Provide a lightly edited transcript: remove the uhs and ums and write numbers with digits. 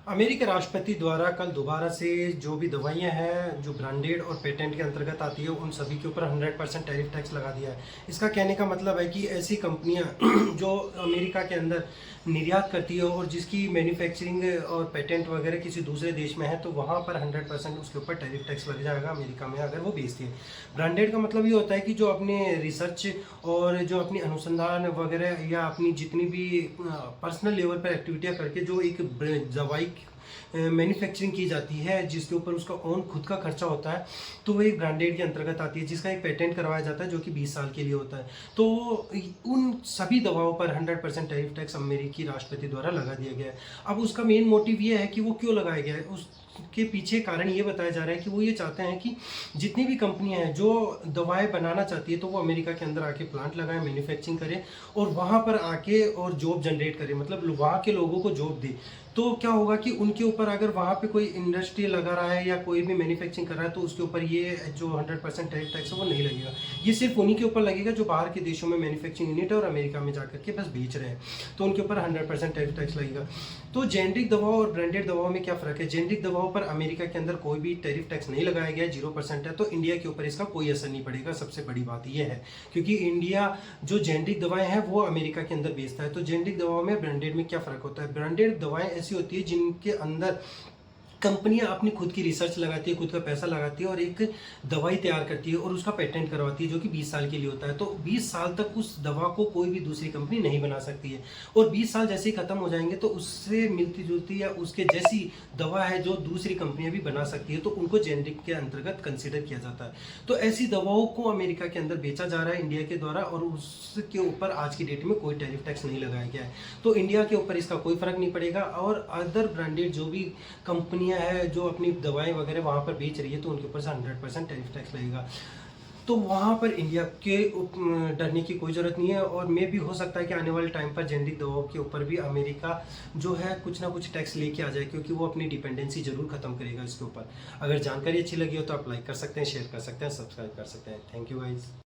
अमेरिकी राष्ट्रपति द्वारा कल दोबारा से जो भी दवाइयाँ हैं जो ब्रांडेड और पेटेंट के अंतर्गत आती है उन सभी के ऊपर 100% टैरिफ टैक्स लगा दिया है। इसका कहने का मतलब है कि ऐसी कंपनियां जो अमेरिका के अंदर निर्यात करती है और जिसकी मैन्युफैक्चरिंग और पेटेंट वगैरह किसी दूसरे देश में है तो वहाँ पर 100% उसके ऊपर टैरिफ टैक्स लग जाएगा अमेरिका में अगर वो बेचती है। ब्रांडेड का मतलब ये होता है कि जो अपने रिसर्च और जो अपनी अनुसंधान वगैरह या अपनी जितनी भी पर्सनल लेवल पर एक्टिविटियाँ करके जो एक दवाई मैन्युफैक्चरिंग की जाती है जिसके ऊपर उसका ओन खुद का खर्चा होता है तो वो एक ब्रांडेड के अंतर्गत आती है जिसका एक पेटेंट करवाया जाता है जो कि 20 साल के लिए होता है। तो उन सभी दवाओं पर 100% टैरिफ टैक्स अमेरिकी राष्ट्रपति द्वारा लगा दिया गया है। अब उसका मेन मोटिव ये है कि वो क्यों लगाया गया है, उसके पीछे कारण ये बताया जा रहा है कि वो ये चाहते हैं कि जितनी भी कंपनियां हैं जो दवाएं बनाना चाहती है तो वो अमेरिका के अंदर आके प्लांट लगाए, मैन्युफैक्चरिंग करे और वहाँ पर आके और जॉब जनरेट करे, मतलब वहाँ के लोगों को जॉब दे। तो क्या होगा कि उनके ऊपर अगर वहाँ पे कोई इंडस्ट्री लगा रहा है या कोई भी मैन्युफैक्चरिंग कर रहा है तो उसके ऊपर ये जो 100% टैरिफ टैक्स है वो नहीं लगेगा। ये सिर्फ उन्हीं के ऊपर लगेगा जो बाहर के देशों में मैन्युफैक्चरिंग यूनिट है और अमेरिका में जाकर के बस बेच रहे हैं, तो उनके ऊपर 100% टैरिफ टैक्स लगेगा। तो जेनरिक दवाओं और ब्रांडेड दवाओं में क्या फ़र्क है? जेनरिक दवाओं पर अमेरिका के अंदर कोई भी टैरिफ टैक्स नहीं लगाया गया है, 0% है, तो इंडिया के ऊपर इसका कोई असर नहीं पड़ेगा। सबसे बड़ी बात यह है क्योंकि इंडिया जो जेनरिक दवाएं हैं वो अमेरिका के अंदर बेचता है। तो जेनरिक दवाओं में ब्रांडेड में क्या फ़र्क होता है? ब्रांडेड दवाएं ऐसी होती है जिनके अंदर कंपनियां अपनी खुद की रिसर्च लगाती है, खुद का पैसा लगाती है और एक दवाई तैयार करती है और उसका पेटेंट करवाती है जो कि 20 साल के लिए होता है। तो 20 साल तक उस दवा को कोई भी दूसरी कंपनी नहीं बना सकती है और 20 साल जैसे ही खत्म हो जाएंगे तो उससे मिलती जुलती या उसके जैसी दवा है जो दूसरी कंपनियां भी बना सकती है तो उनको जेनरिक के अंतर्गत कंसिडर किया जाता है। तो ऐसी दवाओं को अमेरिका के अंदर बेचा जा रहा है इंडिया के द्वारा और उसके ऊपर आज की डेट में कोई टैरिफ टैक्स नहीं लगाया गया है। तो इंडिया के ऊपर इसका कोई फर्क नहीं पड़ेगा और अदर ब्रांडेड जो भी कंपनी है जो अपनी दवाएं वगैरह वहाँ पर बेच रही है तो उनके ऊपर से 100% टैरिफ टैक्स लगेगा। तो वहाँ पर इंडिया के डरने की कोई ज़रूरत नहीं है और मे भी हो सकता है कि आने वाले टाइम पर जेनरिक दवाओं के ऊपर भी अमेरिका जो है कुछ ना कुछ टैक्स लेके आ जाए क्योंकि वो अपनी डिपेंडेंसी जरूर खत्म करेगा इसके ऊपर। अगर जानकारी अच्छी लगी हो तो आप लाइक कर सकते हैं, शेयर कर सकते हैं, सब्सक्राइब कर सकते हैं। Thank you guys.